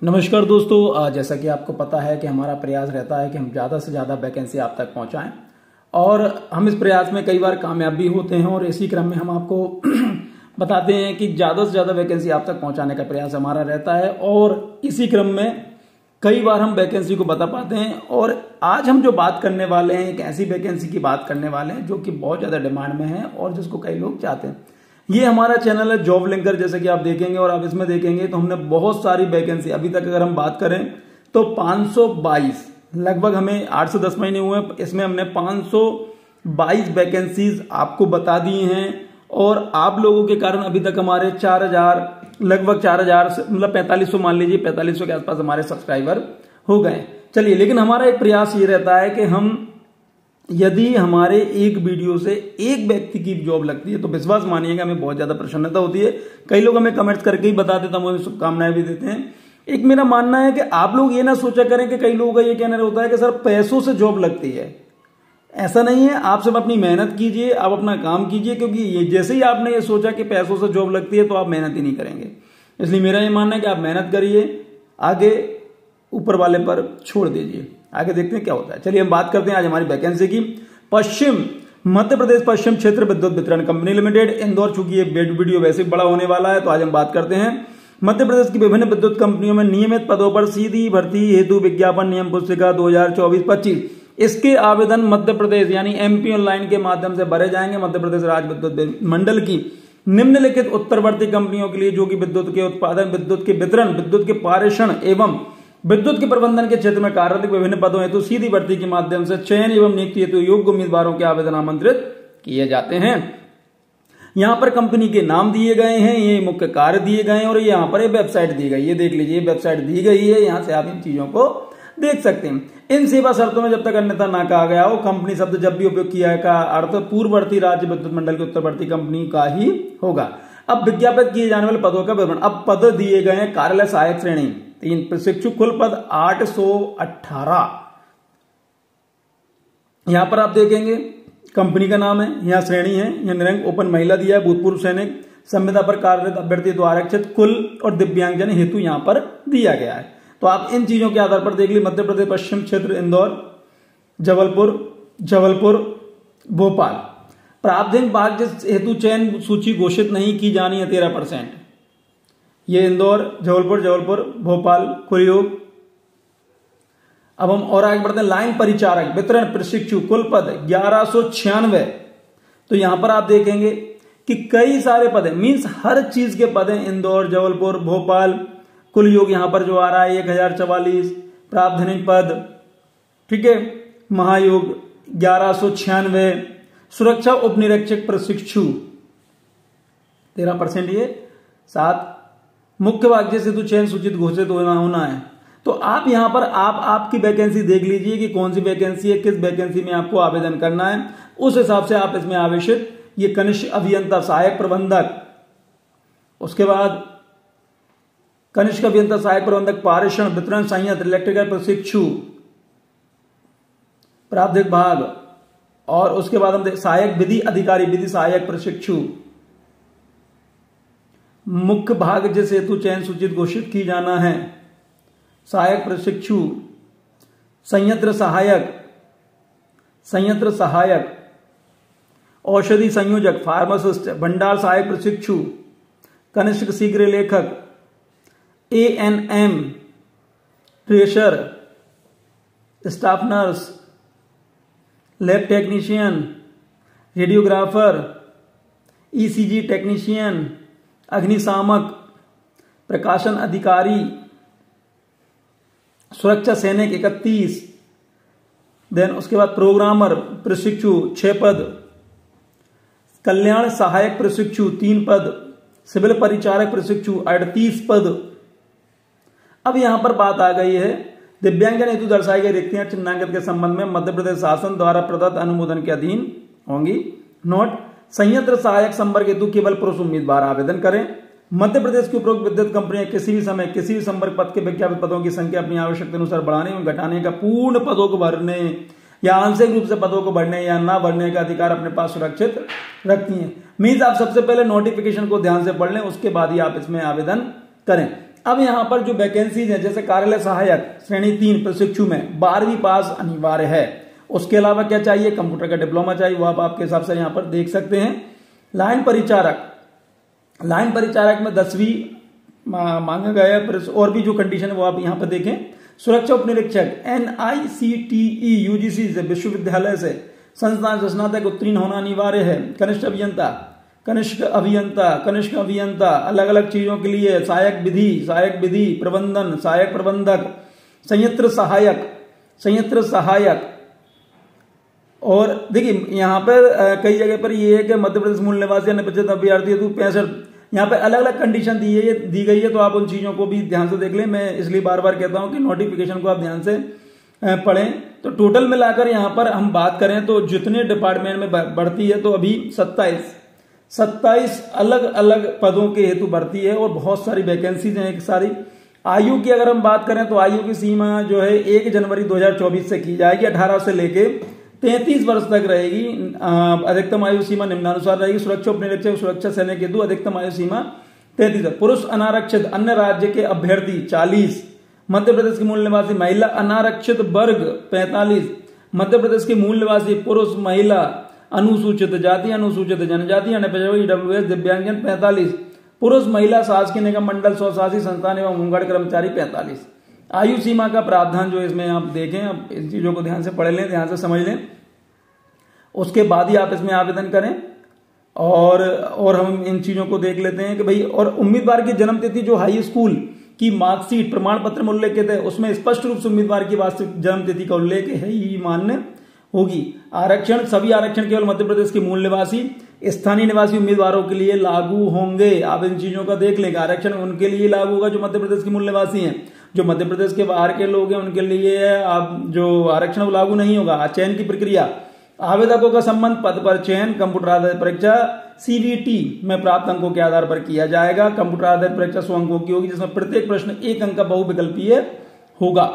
नमस्कार दोस्तों, जैसा कि आपको पता है कि हमारा प्रयास रहता है कि हम ज़्यादा से ज़्यादा वैकेंसी आप तक पहुंचाएं और हम इस प्रयास में कई बार कामयाब भी होते हैं और इसी क्रम में हम आपको बताते हैं कि ज़्यादा से ज़्यादा वैकेंसी आप तक पहुंचाने का प्रयास हमारा रहता है और इसी क्रम में कई बार हम वैकेंसी को बता पाते हैं। और आज हम जो बात करने वाले हैं एक ऐसी वैकेंसी की बात करने वाले हैं जो कि बहुत ज़्यादा डिमांड में है और जिसको कई लोग चाहते हैं। ये हमारा चैनल है जॉब लिंकर, जैसे कि आप देखेंगे और आप इसमें देखेंगे तो हमने बहुत सारी वैकेंसी अभी तक अगर हम बात करें तो 522 लगभग हमें 8 से 10 महीने हुए, इसमें हमने 522 वैकेंसीज आपको बता दी हैं और आप लोगों के कारण अभी तक हमारे 4000 लगभग 4000 मतलब 4500 मान लीजिए 4500 के आसपास हमारे सब्सक्राइबर हो गए। चलिए, लेकिन हमारा एक प्रयास ये रहता है कि हम यदि हमारे एक वीडियो से एक व्यक्ति की जॉब लगती है तो विश्वास मानिएगा हमें बहुत ज्यादा प्रसन्नता होती है। कई लोग हमें कमेंट्स करके ही बता देते हैं, हमें शुभकामनाएं भी देते हैं। एक मेरा मानना है कि आप लोग ये ना सोचा करें कि कई लोगों का ये कहना होता है कि सर पैसों से जॉब लगती है। ऐसा नहीं है, आप सब अपनी मेहनत कीजिए, आप अपना काम कीजिए, क्योंकि ये जैसे ही आपने ये सोचा कि पैसों से जॉब लगती है तो आप मेहनत ही नहीं करेंगे। इसलिए मेरा ये मानना है कि आप मेहनत करिए, आगे ऊपर वाले पर छोड़ दीजिए। आगे देखते हैं क्या होता है। चलिए हम बात करते हैं आज हमारी वैकेंसी की। पश्चिम मध्य प्रदेश पश्चिम क्षेत्र विद्युत वितरण कंपनी लिमिटेड, इंदौर। चूंकि ये वीडियो वैसे बड़ा होने वाला है तो आज हम बात करते हैं मध्य प्रदेश की विभिन्न विद्युत कंपनियों में नियमित पदों पर सीधी भर्ती हेतु विज्ञापन नियम पुस्तिका 2024-25। इसके आवेदन मध्य प्रदेश यानी एमपी ऑनलाइन के माध्यम से भरे जाएंगे। मध्य प्रदेश राज्य विद्युत मंडल की निम्नलिखित उत्तरवर्ती कंपनियों के लिए जो कि विद्युत के उत्पादन, विद्युत के वितरण, विद्युत के पारेषण एवं विद्युत के प्रबंधन के क्षेत्र में कार्यरत विभिन्न पदों हेतु सीधी भर्ती के माध्यम से चयन एवं नियुक्ति हेतु योग्य उम्मीदवारों के आवेदन आमंत्रित किए जाते हैं। यहाँ पर कंपनी के नाम दिए गए हैं, ये मुख्य कार्य दिए गए हैं और यहाँ पर वेबसाइट दी गई है। देख लीजिए, वेबसाइट दी गई है, यहाँ से आप इन चीजों को देख सकते हैं। इन सेवा शर्तों में जब तक अन्यथा ना कहा गया हो, कंपनी शब्द जब भी उपयोग किया का अर्थ पूर्ववर्ती राज्य विद्युत मंडल की उत्तरवर्ती कंपनी का ही होगा। अब विज्ञापित किए जाने वाले पदों का विवरण। अब पद दिए गए हैं कार्यालय सहायक श्रेणी 3 प्रशिक्षु, कुल पद 818। यहां पर आप देखेंगे कंपनी का नाम है, यहां श्रेणी है, यहां निरंक ओपन महिला दिया है, भूतपूर्व सैनिक, संविदा पर कार्यरत अभ्यर्थी तो आरक्षित, कुल और दिव्यांगजन हेतु यहां पर दिया गया है। तो आप इन चीजों के आधार पर देख लीजिए। मध्य प्रदेश पश्चिम क्षेत्र इंदौर, जबलपुर, भोपाल। प्रावधानिक भाग हेतु चयन सूची घोषित नहीं की जानी है 13%। ये इंदौर, जबलपुर, भोपाल, कुलयोग। अब हम और आगे बढ़ते हैं। लाइन परिचारक वितरण प्रशिक्षु, कुल पद 1196। तो यहां पर आप देखेंगे कि कई सारे पद है, मींस हर चीज के पद हैं। इंदौर, जबलपुर, भोपाल, कुलयोग यहां पर जो आ रहा है 1044 प्रावधानिक पद, ठीक है। महायोग 1196। सुरक्षा उप निरीक्षक प्रशिक्षु 13% ये 7। मुख्य भाग्य से तो चयन सूचित घोषित होना है। तो आप यहां पर आपकी वैकेंसी देख लीजिए कि कौन सी वैकेंसी है, किस वैकेंसी में आपको आवेदन करना है, उस हिसाब से आप इसमें आवेशित। ये कनिष्ठ अभियंता सहायक प्रबंधक, उसके बाद कनिष्ठ अभियंता सहायक प्रबंधक पारेषण वितरण संयंत्र इलेक्ट्रिकल प्रशिक्षु प्रावधानिक भाग, और उसके बाद हम सहायक विधि अधिकारी विधि सहायक प्रशिक्षु। मुख्य भाग जिस हेतु चयन सूचित घोषित की जाना है सहायक प्रशिक्षु, संयंत्र सहायक, औषधि संयोजक फार्मासिस्ट, भंडार सहायक प्रशिक्षु, कनिष्ठ शीघ्र लेखक, ANM ट्रेशर, staff nurse, lab technician, radiographer, ECG technician, अग्निशामक, प्रकाशन अधिकारी, सुरक्षा सैनिक 31। देन उसके बाद प्रोग्रामर प्रशिक्षु 6 पद, कल्याण सहायक प्रशिक्षु 3 पद, सिविल परिचारक प्रशिक्षु 38 पद। अब यहां पर बात आ गई है दिव्यांगजन हेतु दर्शाई गई रिक्तियां चिन्हांकित के संबंध में मध्य प्रदेश शासन द्वारा प्रदत्त अनुमोदन के अधीन होंगी। नोट: संयंत्र सहायक संवर्ग हेतु केवल पुरुष उम्मीदवार आवेदन करें। मध्य प्रदेश की उपरोक्त विद्युत कंपनियां किसी भी समय किसी भी संवर्ग पद के विज्ञापित पदों की संख्या अपनी आवश्यकता अनुसार बढ़ाने एवं घटाने का, पूर्ण पदों को भरने या आंशिक रूप से पदों को बढ़ने या ना बढ़ने का अधिकार अपने पास सुरक्षित रखती हैं। मीन्स आप सबसे पहले नोटिफिकेशन को ध्यान से पढ़ लें, उसके बाद ही आप इसमें आवेदन करें। अब यहाँ पर जो वैकेंसीज है, जैसे कार्यालय सहायक श्रेणी 3 प्रशिक्षु में 12वीं पास अनिवार्य है। उसके अलावा क्या चाहिए, कंप्यूटर का डिप्लोमा चाहिए, वो आप आपके हिसाब से यहाँ पर देख सकते हैं। लाइन परिचारक में 10वीं मांगा गया है, और भी जो कंडीशन है वो आप यहाँ पर देखें। सुरक्षा उप निरीक्षक NICTE UGC से विश्वविद्यालय से संस्थान से स्नातक उत्तीर्ण होना अनिवार्य है। कनिष्ठ अभियंता अलग अलग चीजों के लिए, सहायक विधि प्रबंधन, सहायक प्रबंधक, संयंत्र सहायक। और देखिए यहाँ पर कई जगह पर ये है कि मध्य प्रदेश मूल निवासी अन्य 75 अभ्यर्थी हेतु 65, यहाँ पे अलग अलग कंडीशन दी गई है, तो आप उन चीजों को भी ध्यान से देख लें। मैं इसलिए बार बार कहता हूं कि नोटिफिकेशन को आप ध्यान से पढ़ें। तो टोटल मिलाकर यहाँ पर हम बात करें तो जितने डिपार्टमेंट में भर्ती है, तो अभी 27 अलग अलग पदों के हेतु भर्ती है और बहुत सारी वैकेंसीज हैं, एक सारी। आयु की अगर हम बात करें तो आयु की सीमा जो है 1 जनवरी 2024 से की जाएगी, 18 से लेके 33 वर्ष तक रहेगी। अधिकतम आयु सीमा निम्नानुसार रहेगी। सुरक्षा उप निरीक्षक सुरक्षा सैनिक हेतु अधिकतम आयु सीमा 33 है। पुरुष अनारक्षित अन्य राज्य के अभ्यर्थी 40, मध्य प्रदेश के मूल निवासी महिला अनारक्षित वर्ग 45, मध्य प्रदेश के मूल निवासी पुरुष महिला अनुसूचित जाति अनुसूचित जनजाति EWS दिव्यांगजन 45, पुरुष महिला शासकीय निगम मंडल स्वशासी संस्थान एवं होमगार्ड कर्मचारी 45। आयु सीमा का प्रावधान जो इसमें आप देखें, आप इन चीजों को ध्यान से पढ़ लें, ध्यान से समझ लें, उसके बाद ही आप इसमें आवेदन करें। और हम इन चीजों को देख लेते हैं कि भाई, और उम्मीदवार की जन्म तिथि जो हाई स्कूल की मार्कशीट प्रमाण पत्र में उल्लेखित है, उसमें स्पष्ट रूप से उम्मीदवार की वास्तविक जन्म तिथि का उल्लेख है, ही मान्य होगी। आरक्षण, सभी आरक्षण केवल मध्य प्रदेश के मूल निवासी स्थानीय निवासी उम्मीदवारों के लिए लागू होंगे। आप इन चीजों का देख लेंगे, आरक्षण उनके लिए लागू होगा जो मध्य प्रदेश के मूल निवासी हैं। जो मध्य प्रदेश के बाहर के लोग हैं उनके लिए आप जो आरक्षण लागू नहीं होगा। चयन की प्रक्रिया, आवेदकों का संबंध पद पर चयन कंप्यूटर आधारित परीक्षा CVT में प्राप्त अंकों के आधार पर किया जाएगा। कंप्यूटर आधारित परीक्षा 100 अंकों की होगी, जिसमें प्रत्येक प्रश्न 1 अंक का बहुविकल्पीय होगा।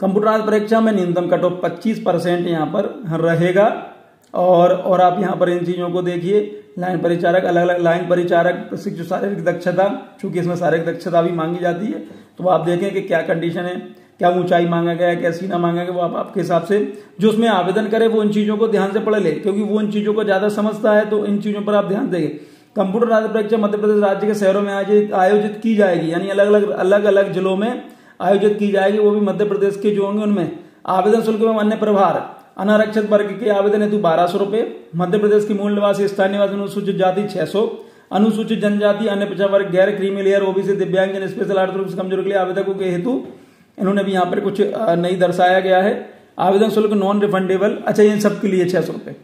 कंप्यूटर आधारित परीक्षा में न्यूनतम कट ऑफ 25% यहाँ पर रहेगा। और आप यहाँ पर इन चीजों को देखिए। लाइन परिचारक, अलग अलग लाइन परिचारक प्रशिक्षु शारीरिक दक्षता, चूंकि इसमें शारीरिक दक्षता भी मांगी जाती है, तो आप देखें कि क्या कंडीशन है, क्या ऊंचाई मांगा गया है, क्या सीना मांगा गया, वो आप आपके हिसाब से जो उसमें आवेदन करे वो इन चीजों को ध्यान से पढ़ ले, क्योंकि वो इन चीजों को ज्यादा समझता है, तो इन चीजों पर आप ध्यान देंगे। कंप्यूटर आधारित परीक्षा मध्य प्रदेश राज्य के शहरों में आयोजित की जाएगी, यानी अलग अलग जिलों में आयोजित की जाएगी, वो भी मध्य प्रदेश के जो होंगे उनमें। आवेदन शुल्क एवं अन्य प्रभार, अनारक्षित वर्ग के आवेदन हेतु 1200 रुपए, मध्य प्रदेश के मूल निवासी स्थानीय निवासी अनुसूचित जाति 600, अनुसूचित जनजाति अन्य पिछड़ा वर्ग गैर क्रीमी लेयर OBC दिव्यांगजन स्पेशल आर्थिक रूप से कमजोर के लिए आवेदकों के हेतु इन्होंने भी यहाँ पर कुछ नहीं दर्शाया गया है। आवेदन शुल्क नॉन रिफंडेबल, अच्छा इन सब के लिए 600 रुपए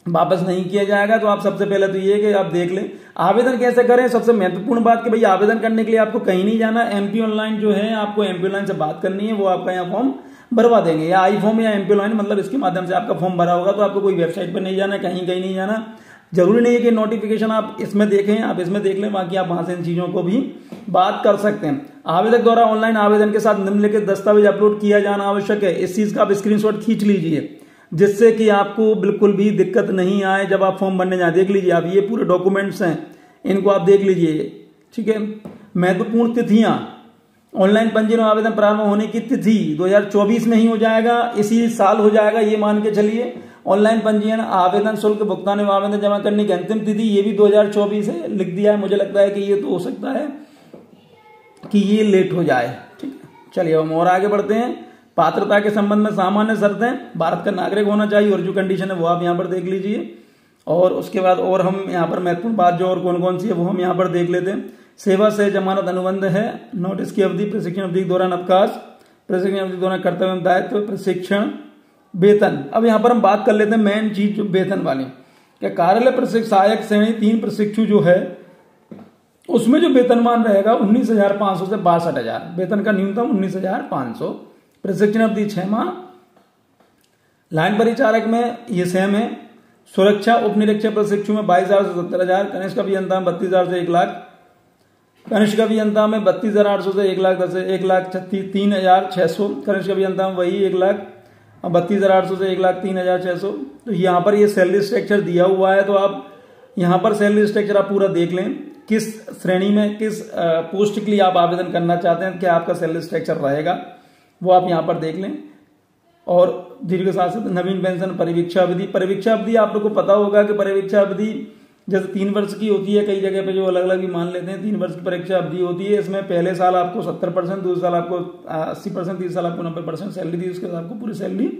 वापस नहीं किया जाएगा। तो आप सबसे पहले तो ये कि आप देख लें आवेदन कैसे करें। सबसे महत्वपूर्ण बात कि भाई आवेदन करने के लिए आपको कहीं नहीं जाना, MP ऑनलाइन जो है आपको MP ऑनलाइन से बात करनी है, वो आपका यहाँ फॉर्म भरवा देंगे, या आई फॉर्म या MP ऑनलाइन, मतलब इसके माध्यम से आपका फॉर्म भरा होगा। तो आपको कोई वेबसाइट पर नहीं जाना, कहीं नहीं जाना, जरूरी नहीं है कि नोटिफिकेशन आप इसमें देखें, आप इसमें देख लें, बाकी आप वहां से इन चीजों को भी बात कर सकते हैं। आवेदक द्वारा ऑनलाइन आवेदन के साथ निम्नलिखित दस्तावेज अपलोड किया जाना आवश्यक है। इस चीज का आप स्क्रीनशॉट खींच लीजिए, जिससे कि आपको बिल्कुल भी दिक्कत नहीं आए जब आप फॉर्म भरने जाए। देख लीजिए आप, ये पूरे डॉक्यूमेंट्स हैं, इनको आप देख लीजिए, ठीक है। महत्वपूर्ण तिथियां, ऑनलाइन पंजीयन आवेदन प्रारंभ होने की तिथि 2024 में ही हो जाएगा, इसी साल हो जाएगा, ये मान के चलिए। ऑनलाइन पंजीयन आवेदन शुल्क भुगतान एवं आवेदन जमा करने की अंतिम तिथि, ये भी 2024 है, लिख दिया है। मुझे लगता है कि ये तो हो सकता है कि ये लेट हो जाए, ठीक है। चलिए हम और आगे बढ़ते हैं। पात्रता के संबंध में सामान्य शर्तें, भारत का नागरिक होना चाहिए, और जो कंडीशन है वो आप यहाँ पर देख लीजिए। और उसके बाद और हम यहाँ पर महत्वपूर्ण बात जो और कौन कौन सी है वो हम यहाँ पर देख लेते हैं। सेवा से जमानत अनुबंध है, नोटिस की अवधि, प्रशिक्षण अवधि के दौरान अवकाश, प्रशिक्षण अवधि के दौरान कर्तव्य एवं दायित्व, प्रशिक्षण, वेतन। अब यहाँ पर हम बात कर लेते हैं मेन चीज जो वेतन वाली, क्या कार्यालय प्रशिक्षक सहायक श्रेणी 3 प्रशिक्षु जो है उसमें जो वेतनमान रहेगा 19,500 से 62,000, वेतन का न्यूनतम 19,500, प्रशिक्षण अवधि 6 माह। लाइन परिचारक में ये सेम है। सुरक्षा उप निरीक्षक प्रशिक्षु में 22,000 से 70,000, कनिष्ठ अभियंता में 32,000 से 1 लाख, कनिष्ठ अभियंता में 32,800 से 1,03,600, कनिष्ठ अभियंता में वही 1,32,800 से 1,03,600। तो यहाँ पर ये सैलरी स्ट्रक्चर दिया हुआ है, तो आप यहाँ पर सैलरी स्ट्रक्चर आप पूरा देख लें किस श्रेणी में किस पोस्ट के लिए आप आवेदन करना चाहते हैं, क्या आपका सैलरी स्ट्रक्चर रहेगा, वो आप यहाँ पर देख लें। और दीर्घ शासित नवीन पेंशन परिवीक्षा अवधि आप लोग को पता होगा कि परिवीक्षा अवधि जैसे 3 वर्ष की होती है, कई जगह पे जो अलग अलग भी मान लेते हैं 3 वर्ष की परीक्षा अवधि होती है। इसमें पहले साल आपको 70%, दूसरे साल आपको 80%, तीसरे साल आपको 90% सैलरी दी, उसके बाद आपको पूरी सैलरी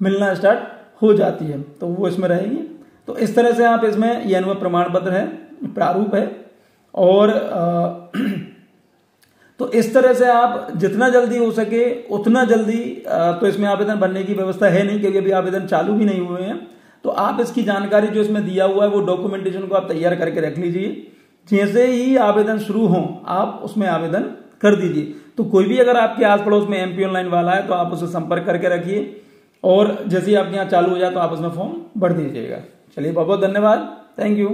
मिलना स्टार्ट हो जाती है, तो वो इसमें रहेगी। तो इस तरह से आप इसमें ये अनुभव प्रमाण पत्र है, प्रारूप है। और तो इस तरह से आप जितना जल्दी हो सके उतना जल्दी, तो इसमें आवेदन भरने की व्यवस्था है नहीं क्योंकि अभी आवेदन चालू भी नहीं हुए हैं। तो आप इसकी जानकारी जो इसमें दिया हुआ है वो डॉक्यूमेंटेशन को आप तैयार करके रख लीजिए। जैसे ही आवेदन शुरू हो आप उसमें आवेदन कर दीजिए। तो कोई भी अगर आपके आस पड़ोस में MP ऑनलाइन वाला है तो आप उससे संपर्क करके रखिए, और जैसे ही आपके यहाँ चालू हो जाए तो आप उसमें फॉर्म भर दीजिएगा। चलिए बहुत बहुत धन्यवाद, थैंक यू।